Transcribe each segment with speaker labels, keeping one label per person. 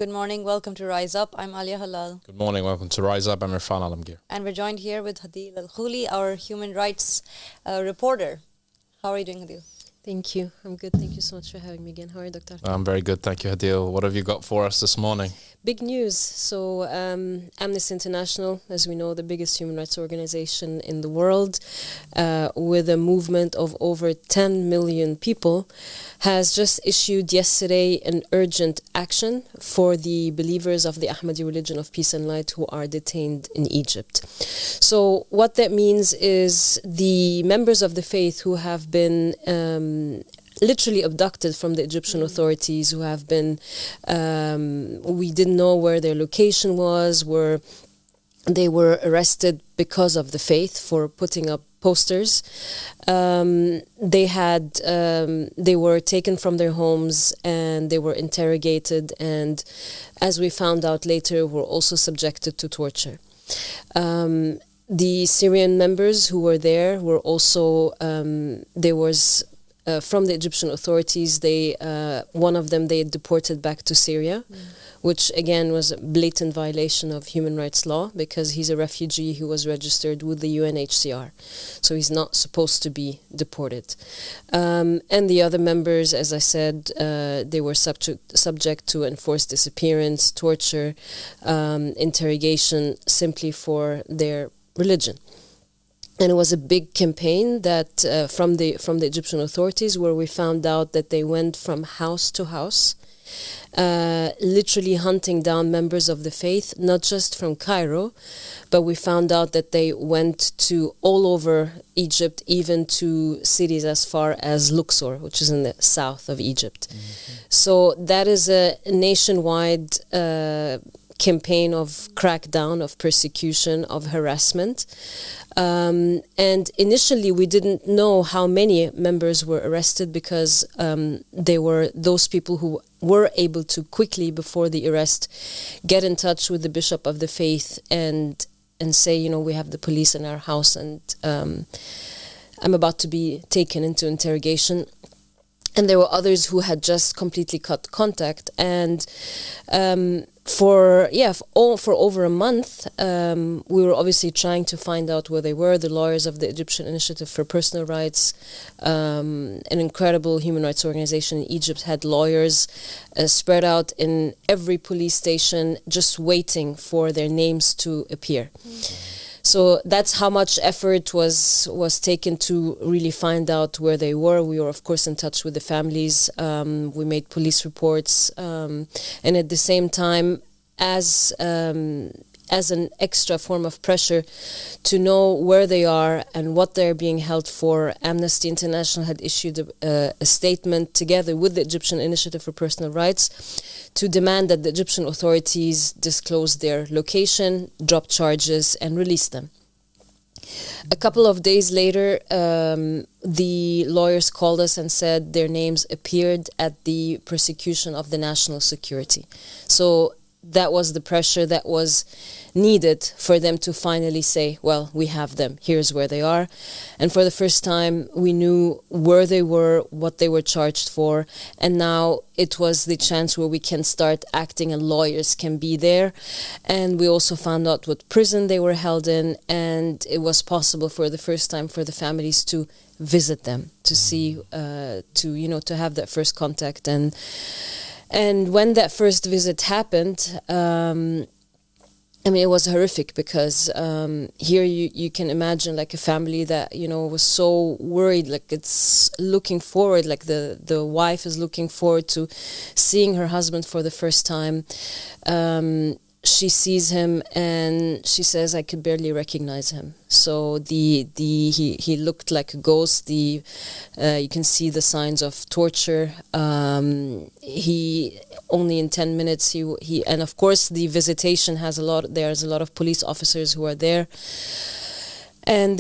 Speaker 1: Good morning. Welcome to Rise Up. I'm Alia Halal.
Speaker 2: Good morning. Welcome to Rise Up. I'm Irfan Alamgir.
Speaker 1: And we're joined here with Hadil Al-Khuli, our human rights reporter. How are you doing, Hadil?
Speaker 3: Thank you. I'm good. Thank you so much for having me again. How are you, Dr.
Speaker 2: I'm very good. Thank you, Hadil. What have you got for us this morning?
Speaker 3: Big news. So Amnesty International, as we know, the biggest human rights organization in the world, with a movement of over 10 million people, has just issued yesterday an urgent action for the believers of the Ahmadi religion of peace and light who are detained in Egypt. So what that means is the members of the faith who have been literally abducted from the Egyptian authorities, who have been, we didn't know where their location was, they were arrested because of the faith for putting up posters. They were taken from their homes and they were interrogated, and as we found out later, were also subjected to torture. The Syrian members who were there were also, from the Egyptian authorities, one of them they deported back to Syria, which again was a blatant violation of human rights law because he's a refugee who was registered with the UNHCR. So he's not supposed to be deported. And the other members, as I said, they were subject to enforced disappearance, torture, interrogation simply for their religion. And it was a big campaign that from the Egyptian authorities, where we found out that they went from house to house, literally hunting down members of the faith, not just from Cairo, but we found out that they went to all over Egypt, even to cities as far as Luxor, which is in the south of Egypt. Mm-hmm. So that is a nationwide campaign of crackdown, of persecution, of harassment. And initially we didn't know how many members were arrested because they were those people who were able to quickly, before the arrest, get in touch with the bishop of the faith and say, we have the police in our house and I'm about to be taken into interrogation. And there were others who had just completely cut contact. And for over a month, we were obviously trying to find out where they were. The lawyers of the Egyptian Initiative for Personal Rights, an incredible human rights organization in Egypt, had lawyers spread out in every police station just waiting for their names to appear. Mm-hmm. So that's how much effort was taken to really find out where they were. We were, of course, in touch with the families. We made police reports. And at the same time, as an extra form of pressure to know where they are and what they're being held for, Amnesty International had issued a statement together with the Egyptian Initiative for Personal Rights to demand that the Egyptian authorities disclose their location, drop charges, and release them. A couple of days later, the lawyers called us and said their names appeared at the prosecution of the national security. So that was the pressure that was needed for them to finally say, well, we have them, here's where they are. And for the first time, we knew where they were, what they were charged for, and now it was the chance where we can start acting and lawyers can be there. And we also found out what prison they were held in, and it was possible for the first time for the families to visit them, to see, to have that first contact. And when that first visit happened, it was horrific because here you can imagine like a family that, was so worried, like it's looking forward, like the wife is looking forward to seeing her husband for the first time. She sees him and she says, I could barely recognize him. So he looked like a ghost. You can see the signs of torture. He only in 10 minutes he and of course the visitation has there's a lot of police officers who are there. And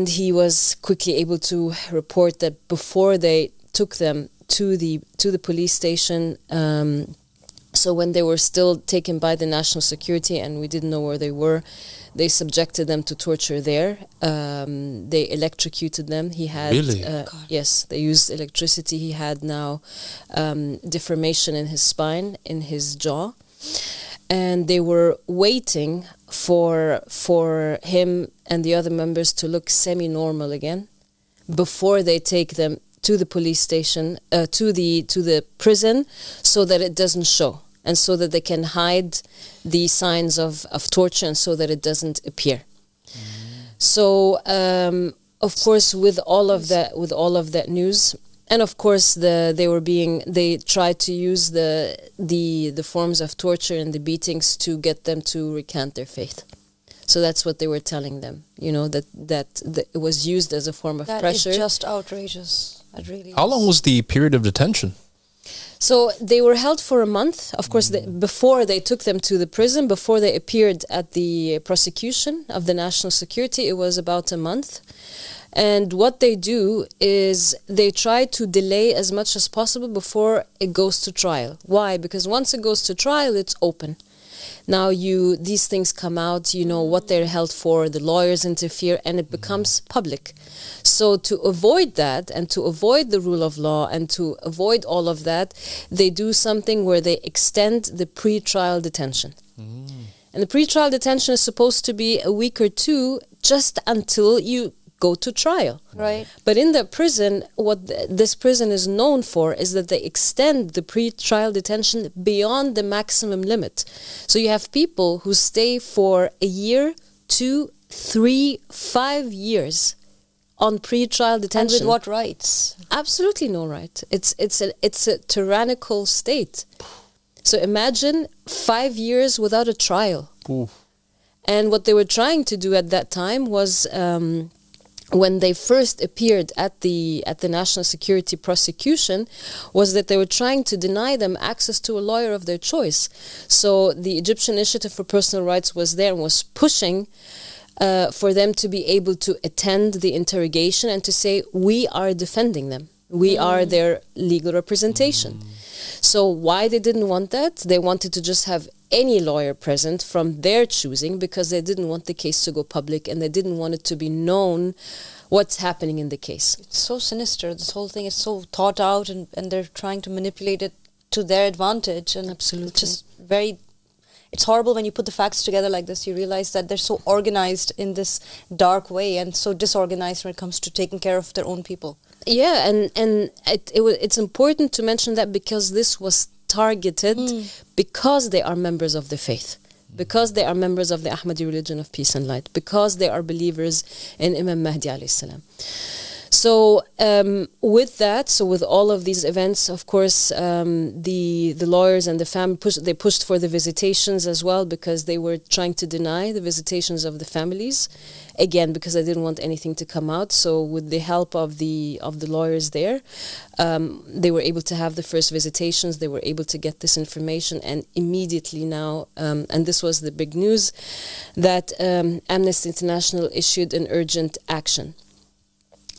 Speaker 3: he was quickly able to report that before they took them to the police station, so when they were still taken by the national security and we didn't know where they were, they subjected them to torture there. They electrocuted them. He had,
Speaker 2: really?
Speaker 3: Yes, they used electricity. He had now deformation in his spine, in his jaw. and they were waiting for him and the other members to look semi-normal again before they take them to the police station, to the prison, so that it doesn't show and so that they can hide the signs of torture and so that it doesn't appear. So, of course, with all of that news, and of course, they tried to use the forms of torture and the beatings to get them to recant their faith. So that's what they were telling them, that it was used as a form of pressure.
Speaker 1: That is just outrageous. It really
Speaker 2: How long was the period of detention?
Speaker 3: So they were held for a month. Of course, before they took them to the prison, before they appeared at the prosecution of the national security, it was about a month. And what they do is they try to delay as much as possible before it goes to trial. Why? Because once it goes to trial, it's open. Now these things come out, what they're held for, the lawyers interfere, and it becomes public. So to avoid that and to avoid the rule of law and to avoid all of that, they do something where they extend the pre-trial detention. And the pre-trial detention is supposed to be a week or two just until you go to trial.
Speaker 1: Right.
Speaker 3: But in the prison, what this prison is known for is that they extend the pre-trial detention beyond the maximum limit. So you have people who stay for a year, 2, 3, 5 years on pre-trial detention.
Speaker 1: And with what rights?
Speaker 3: Absolutely no right. It's a tyrannical state. So imagine 5 years without a trial.
Speaker 2: Oof.
Speaker 3: And what they were trying to do at that time was, when they first appeared at the national security prosecution, was that they were trying to deny them access to a lawyer of their choice. So the Egyptian Initiative for Personal Rights was there and was pushing for them to be able to attend the interrogation and to say, we are defending them. We are their legal representation. So why they didn't want that? They wanted to just have any lawyer present from their choosing because they didn't want the case to go public and they didn't want it to be known what's happening in the case.
Speaker 1: It's so sinister. This whole thing is so thought out and they're trying to manipulate it to their advantage. And
Speaker 3: Absolutely.
Speaker 1: It's just it's horrible when you put the facts together like this. You realize that they're so organized in this dark way and so disorganized when it comes to taking care of their own people.
Speaker 3: Yeah, and it's important to mention that because this was targeted because they are members of the faith, because they are members of the Ahmadi religion of peace and light, because they are believers in Imam Mahdi alayhi salam. So with all of these events, of course, the lawyers and the family pushed for the visitations as well because they were trying to deny the visitations of the families, again because they didn't want anything to come out. So with the help of the lawyers there, they were able to have the first visitations. They were able to get this information, and immediately now, and this was the big news, that Amnesty International issued an urgent action.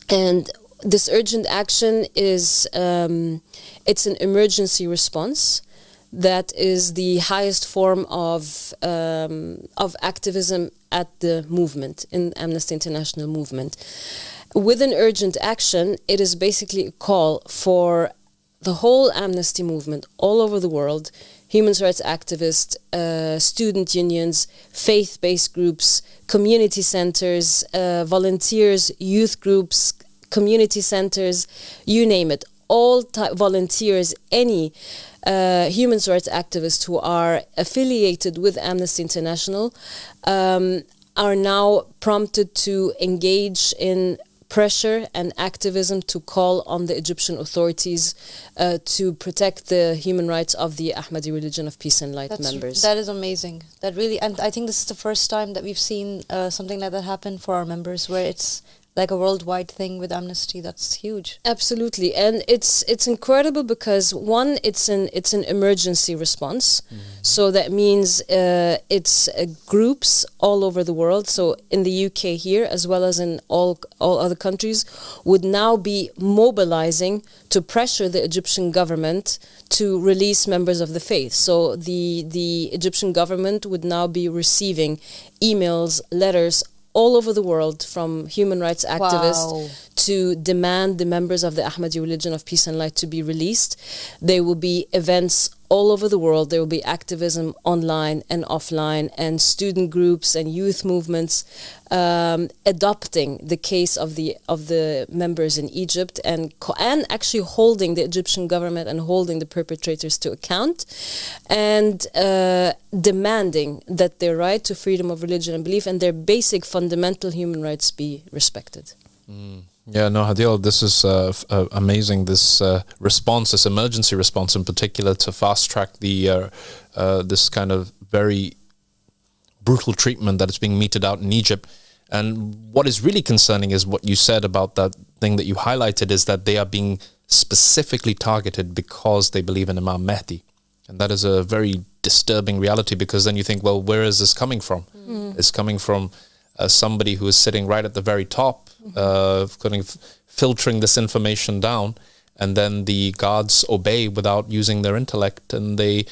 Speaker 3: And this urgent action is, it's an emergency response that is the highest form of activism at the movement, in Amnesty International movement. With an urgent action, it is basically a call for the whole Amnesty movement all over the world, human rights activists, student unions, faith-based groups, community centers, volunteers, youth groups, community centers, you name it, all volunteers, any human rights activists who are affiliated with Amnesty International are now prompted to engage in pressure and activism to call on the Egyptian authorities to protect the human rights of the Ahmadi religion of peace and light members.
Speaker 1: That is amazing. That really, and I think this is the first time that we've seen something like that happen for our members, where it's like a worldwide thing with Amnesty. That's huge.
Speaker 3: Absolutely, and it's incredible because one, it's an emergency response. So that means it's groups all over the world. So in the UK here, as well as in all other countries, would now be mobilizing to pressure the Egyptian government to release members of the faith. So the Egyptian government would now be receiving emails, letters all over the world from human rights activists to demand the members of the Ahmadi religion of peace and light to be released. There will be events all over the world, there will be activism online and offline, and student groups and youth movements adopting the case of the members in Egypt and actually holding the Egyptian government and holding the perpetrators to account, and demanding that their right to freedom of religion and belief and their basic fundamental human rights be respected.
Speaker 2: Yeah, no, Hadil, this is amazing. This response, this emergency response in particular, to fast track the this kind of very brutal treatment that is being meted out in Egypt. And what is really concerning is what you said about that thing that you highlighted, is that they are being specifically targeted because they believe in Imam Mahdi. And that is a very disturbing reality, because then you think, well, where is this coming from? It's coming from somebody who is sitting right at the very top, kind of filtering this information down, and then the guards obey without using their intellect, and they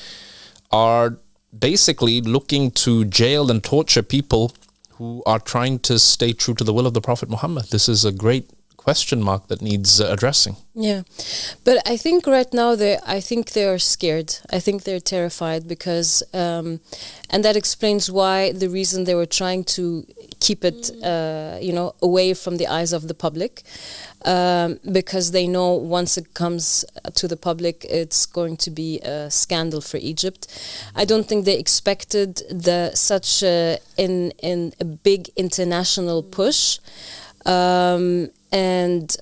Speaker 2: are basically looking to jail and torture people who are trying to stay true to the will of the Prophet Muhammad. This is a great question mark that needs addressing.
Speaker 3: Yeah, but I think right now they are scared. I think they're terrified because, and that explains why the reason they were trying to keep it, away from the eyes of the public, because they know once it comes to the public, it's going to be a scandal for Egypt. I don't think they expected such a big international push. And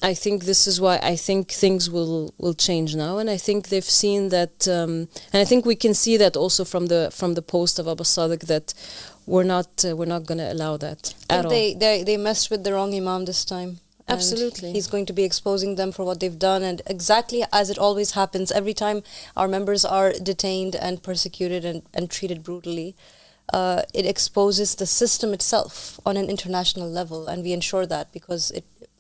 Speaker 3: I think this is why I think things will change now, and I think they've seen that, and I think we can see that also from the post of Abu Sadiq, that we're not going to allow that at all.
Speaker 1: They messed with the wrong Imam this time.
Speaker 3: Absolutely,
Speaker 1: he's going to be exposing them for what they've done, and exactly as it always happens, every time our members are detained and persecuted and treated brutally, it exposes the system itself on an international level, and we ensure that because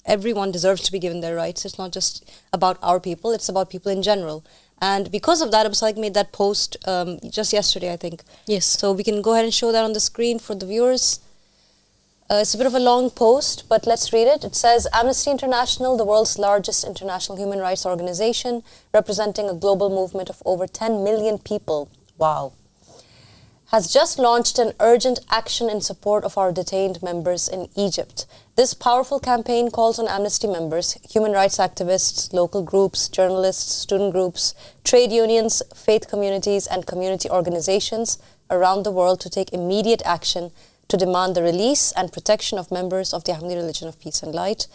Speaker 1: everyone deserves to be given their rights. It's not just about our people, it's about people in general. And because of that, Abu Sadiq made that post just yesterday, I think.
Speaker 3: Yes.
Speaker 1: So we can go ahead and show that on the screen for the viewers. It's a bit of a long post, but let's read it. It says, Amnesty International, the world's largest international human rights organization, representing a global movement of over 10 million people. Wow. Has just launched an urgent action in support of our detained members in Egypt. This powerful campaign calls on Amnesty members, human rights activists, local groups, journalists, student groups, trade unions, faith communities, and community organizations around the world to take immediate action to demand the release and protection of members of the Ahmadi religion of peace and light.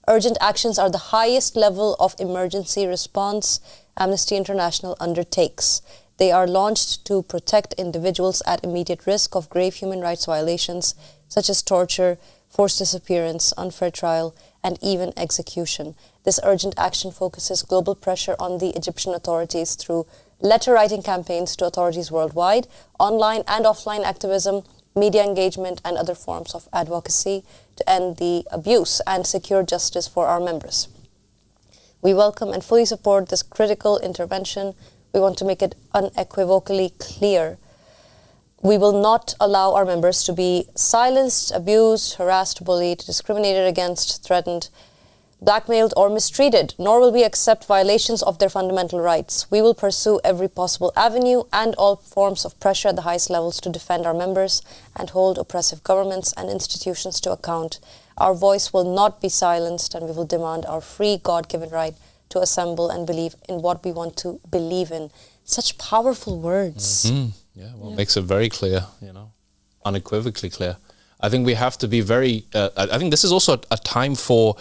Speaker 1: Urgent actions are the highest level of emergency response Amnesty International undertakes. They are launched to protect individuals at immediate risk of grave human rights violations such as torture, forced disappearance, unfair trial, and even execution. This urgent action focuses global pressure on the Egyptian authorities through letter-writing campaigns to authorities worldwide, online and offline activism, media engagement, and other forms of advocacy to end the abuse and secure justice for our members. We welcome and fully support this critical intervention. We want to make it unequivocally clear. We will not allow our members to be silenced, abused, harassed, bullied, discriminated against, threatened, blackmailed, or mistreated, nor will we accept violations of their fundamental rights. We will pursue every possible avenue and all forms of pressure at the highest levels to defend our members and hold oppressive governments and institutions to account. Our voice will not be silenced, and we will demand our free God-given right to assemble and believe in what we want to believe in. Such powerful words.
Speaker 2: Mm-hmm. Yeah, well, it makes it very clear, unequivocally clear. I think we have to be very, I think this is also a time for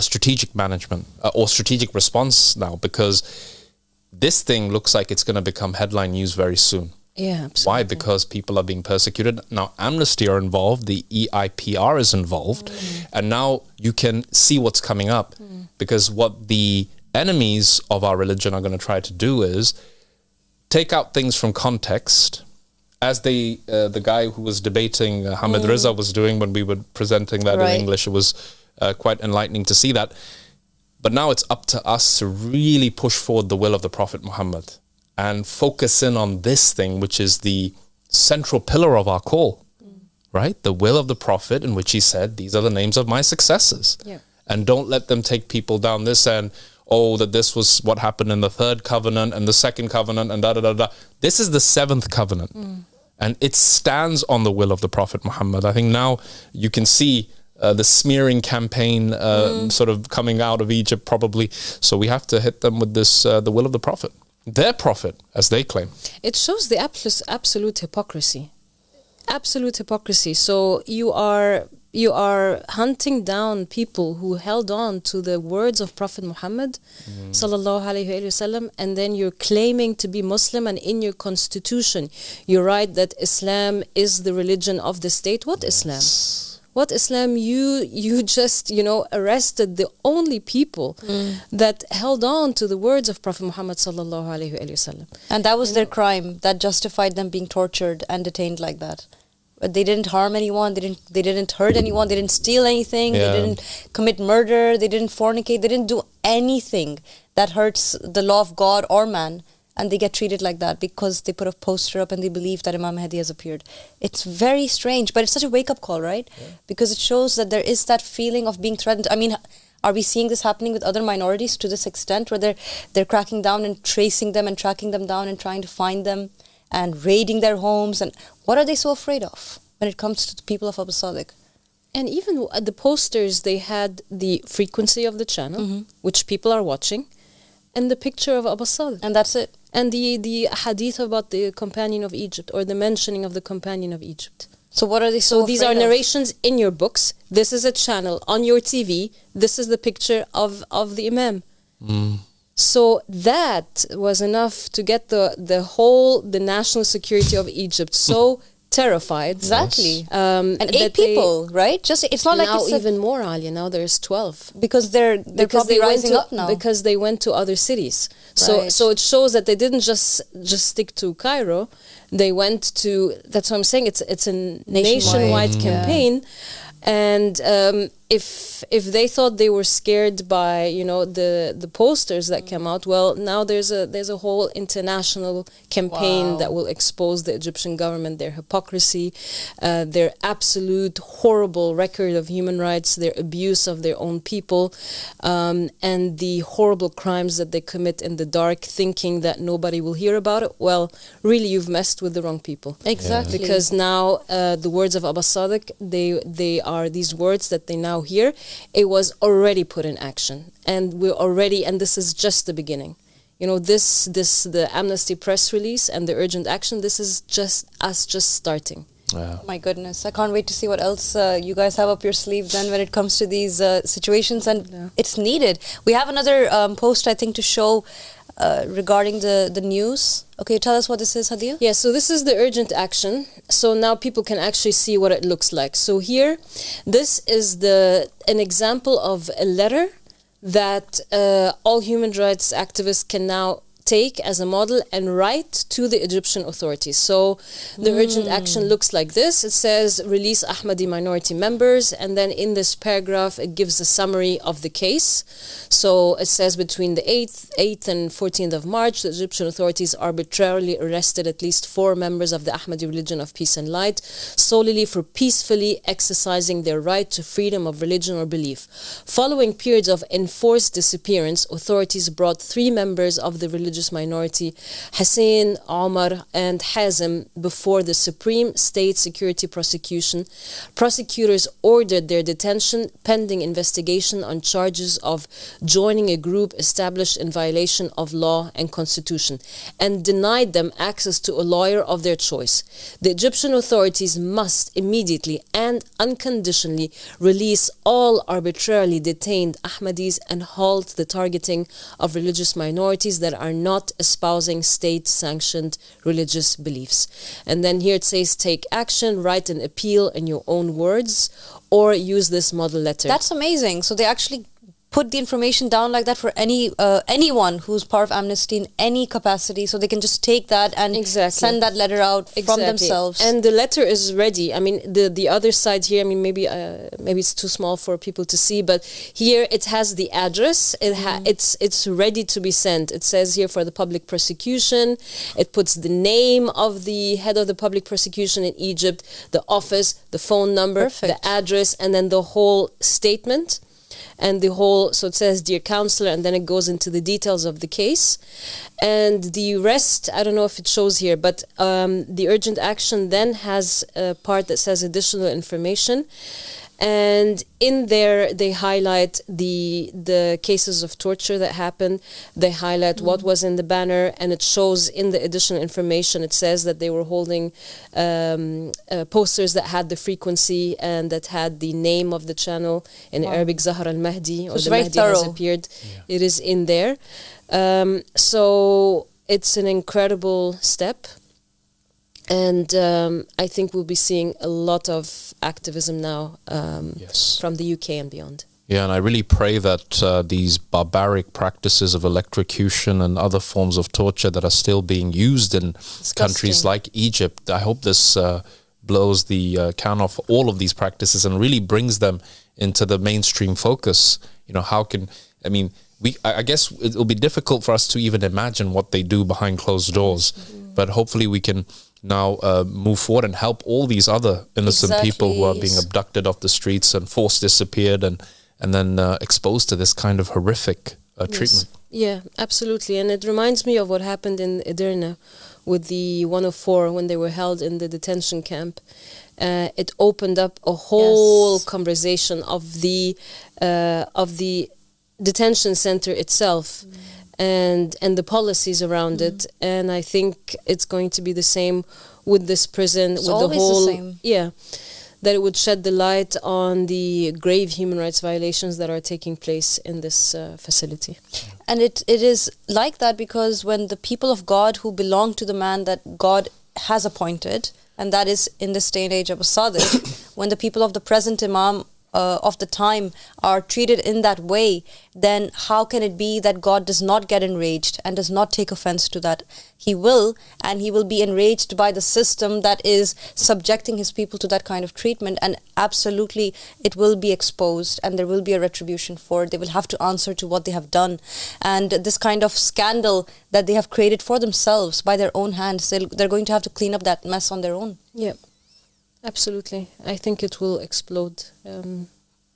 Speaker 2: strategic management or strategic response now, because this thing looks like it's going to become headline news very soon.
Speaker 3: Yeah, absolutely.
Speaker 2: Why? Because people are being persecuted. Now, Amnesty are involved, the EIPR is involved, and now you can see what's coming up, because what the enemies of our religion are going to try to do is take out things from context, as the guy who was debating Hamid Reza was doing when we were presenting that in English. It was quite enlightening to see that. But now it's up to us to really push forward the will of the Prophet Muhammad and focus in on this thing, which is the central pillar of our call, right? The will of the Prophet, in which he said, these are the names of my successors.
Speaker 3: Yeah.
Speaker 2: And don't let them take people down this and, oh, that this was what happened in the third covenant and the second covenant and da-da-da-da. This is the seventh covenant. And it stands on the will of the Prophet Muhammad. I think now you can see the smearing campaign sort of coming out of Egypt probably. So we have to hit them with this, the will of the Prophet. Their Prophet, as they claim.
Speaker 3: It shows the absolute hypocrisy. Absolute hypocrisy. So you are hunting down people who held on to the words of Prophet Muhammad sallallahu alaihi wasallam, and then you're claiming to be Muslim, and in your constitution you write that Islam is the religion of the state. What Islam? What Islam? You just, arrested the only people that held on to the words of Prophet Muhammad sallallahu alaihi wasallam.
Speaker 1: And that was their crime that justified them being tortured and detained like that. But they didn't harm anyone, they didn't hurt anyone, they didn't steal anything, they didn't commit murder, they didn't fornicate, they didn't do anything that hurts the law of God or man, and they get treated like that because they put a poster up and they believe that Imam Mahdi has appeared. It's very strange, but it's such a wake-up call, right? Yeah. Because it shows that there is that feeling of being threatened. I mean, are we seeing this happening with other minorities to this extent, where they're cracking down and tracing them and tracking them down and trying to find them and raiding their homes? And what are they so afraid of when it comes to the people of Abu Sadiq?
Speaker 3: And even at the posters, they had the frequency of the channel, which people are watching, and the picture of Abu Sadiq.
Speaker 1: And that's it.
Speaker 3: And the hadith about the companion of Egypt, or the mentioning of the companion of Egypt.
Speaker 1: So what are they so
Speaker 3: these are narrations in your books. This is a channel on your TV. This is the picture of the Imam. So that was enough to get the national security of Egypt so terrified.
Speaker 1: Exactly. And 8 people, right? Just it's not like
Speaker 3: now
Speaker 1: it's
Speaker 3: even more, Alia. Now there's 12
Speaker 1: because they're probably rising up now
Speaker 3: because they went to other cities.
Speaker 1: Right.
Speaker 3: So it shows that they didn't just stick to Cairo. They went to. That's what I'm saying. It's a nationwide campaign. And if they thought they were scared by the posters that came out, well, now there's a whole international campaign that will expose the Egyptian government, their hypocrisy, their absolute horrible record of human rights, their abuse of their own people, and the horrible crimes that they commit in the dark, thinking that nobody will hear about it. Well, really, you've messed with the wrong people.
Speaker 1: Exactly.
Speaker 3: Because now the words of Abu Sadiq, they are these words that they now hear. It was already put in action, and this is just the beginning. The Amnesty press release and the urgent action, this is just starting.
Speaker 2: Yeah.
Speaker 1: My goodness, I can't wait to see what else you guys have up your sleeve then when it comes to these situations, and it's needed. We have another post, I think, to show regarding the news. Okay, tell us what this is, Hadia.
Speaker 3: Yeah, so this is the urgent action. So now people can actually see what it looks like. So here, this is an example of a letter that all human rights activists can now take as a model and write to the Egyptian authorities. So the urgent action looks like this. It says, release Ahmadi minority members, and then in this paragraph it gives a summary of the case. So it says between the 8th and 14th of March, the Egyptian authorities arbitrarily arrested at least 4 members of the Ahmadi religion of peace and light, solely for peacefully exercising their right to freedom of religion or belief. Following periods of enforced disappearance, authorities brought 3 members of the religious minority, Hussein, Omar, and Hazem, before the Supreme State Security Prosecution. Prosecutors ordered their detention pending investigation on charges of joining a group established in violation of law and constitution, and denied them access to a lawyer of their choice. The Egyptian authorities must immediately and unconditionally release all arbitrarily detained Ahmadis and halt the targeting of religious minorities that are not espousing state-sanctioned religious beliefs. And then here it says, take action, write an appeal in your own words, or use this model letter.
Speaker 1: That's amazing. So they actually put the information down like that for anyone who's part of Amnesty in any capacity, so they can just take that and send that letter out from themselves.
Speaker 3: And the letter is ready. I mean, the other side here, I mean, maybe it's too small for people to see, but here it has the address. It's ready to be sent. It says here for the public prosecution. It puts the name of the head of the public prosecution in Egypt, the office, the phone number, the address, and then the whole statement. and the whole, so it says, dear counselor, and then it goes into the details of the case. And the rest, I don't know if it shows here, but the urgent action then has a part that says additional information. And in there, they highlight the cases of torture that happened. They highlight what was in the banner, and it shows in the additional information, it says that they were holding posters that had the frequency and that had the name of the channel in Arabic, Zahra al-Mahdi, or the Mahdi has appeared. Yeah. It is in there. So it's an incredible step. And I think we'll be seeing a lot of activism now from the UK and beyond.
Speaker 2: Yeah, and I really pray that these barbaric practices of electrocution and other forms of torture that are still being used in countries like Egypt, I hope this blows the can off all of these practices and really brings them into the mainstream focus. You know, how can, I mean, I guess it'll be difficult for us to even imagine what they do behind closed doors, but hopefully we can now move forward and help all these other innocent people who are being abducted off the streets and forced disappeared and then exposed to this kind of horrific treatment.
Speaker 3: Yeah, absolutely. And it reminds me of what happened in Edirne with the 104 when they were held in the detention camp. It opened up a whole conversation of the detention center itself. And the policies around it, and I think it's going to be the same with this prison.
Speaker 1: It's
Speaker 3: with
Speaker 1: always
Speaker 3: the whole,
Speaker 1: the same.
Speaker 3: Yeah, that it would shed the light on the grave human rights violations that are taking place in this facility.
Speaker 1: And it is like that because when the people of God who belong to the man that God has appointed, and that is in this day and age Abu Sadiq, when the people of the present Imam of the time are treated in that way, then how can it be that God does not get enraged and does not take offense to that? He will, and he will be enraged by the system that is subjecting his people to that kind of treatment, and absolutely it will be exposed and there will be a retribution for it. They will have to answer to what they have done, and this kind of scandal that they have created for themselves by their own hands, they're going to have to clean up that mess on their own.
Speaker 3: Yeah. Absolutely. I think it will explode.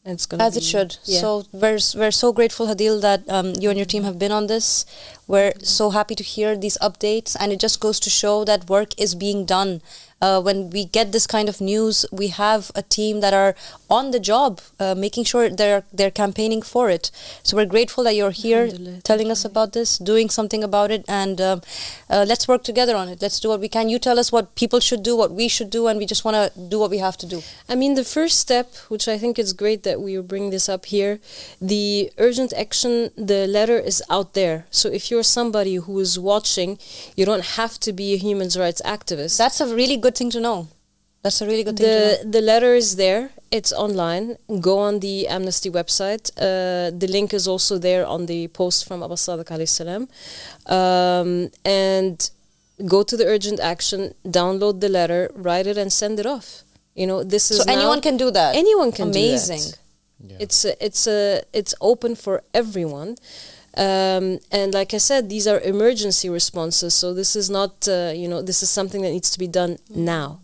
Speaker 3: It's gonna
Speaker 1: As it should. Yeah. So we're so grateful, Hadil, that you and your team have been on this. We're so happy to hear these updates, and it just goes to show that work is being done. When we get this kind of news, we have a team that are on the job, making sure they're campaigning for it. So we're grateful that you're here telling us about this, doing something about it, and let's work together on it. Let's do what we can. You tell us what people should do, what we should do, and we just want to do what we have to do.
Speaker 3: I mean, the first step, which I think is great that we bring this up here, the urgent action, the letter is out there. So if you're somebody who is watching, you don't have to be a human rights activist.
Speaker 1: That's a really good thing to know. That's a really good thing to know.
Speaker 3: The letter is there. It's online. Go on the Amnesty website. The link is also there on the post from Abu Sadiq alayhi salam. And go to the urgent action, download the letter, write it, and send it off. You know, this is
Speaker 1: so anyone can do that.
Speaker 3: Anyone can
Speaker 1: Amazing.
Speaker 3: do that. Yeah. It's open for everyone. And like I said, these are emergency responses. So this is not, this is something that needs to be done now.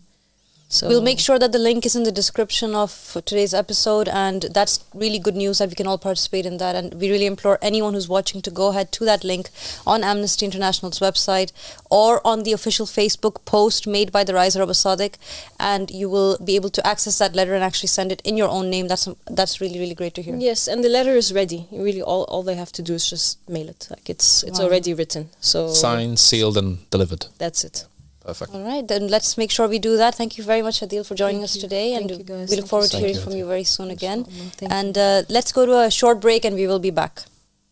Speaker 3: So
Speaker 1: we'll make sure that the link is in the description of today's episode, and that's really good news that we can all participate in that. And we really implore anyone who's watching to go ahead to that link on Amnesty International's website or on the official Facebook post made by the Riser Abu Sadiq, and you will be able to access that letter and actually send it in your own name. That's really, really great to hear.
Speaker 3: Yes, and the letter is ready. Really, all they have to do is just mail it. Like it's already written. So
Speaker 2: signed, sealed, and delivered.
Speaker 3: That's it.
Speaker 2: Perfect.
Speaker 1: All right, then let's make sure we do that. Thank you very much, Adil, for joining us today.
Speaker 3: Thank
Speaker 1: and
Speaker 3: you guys.
Speaker 1: We look forward to hearing from you very soon again.
Speaker 3: Thank
Speaker 1: and let's go to a short break and we will be back.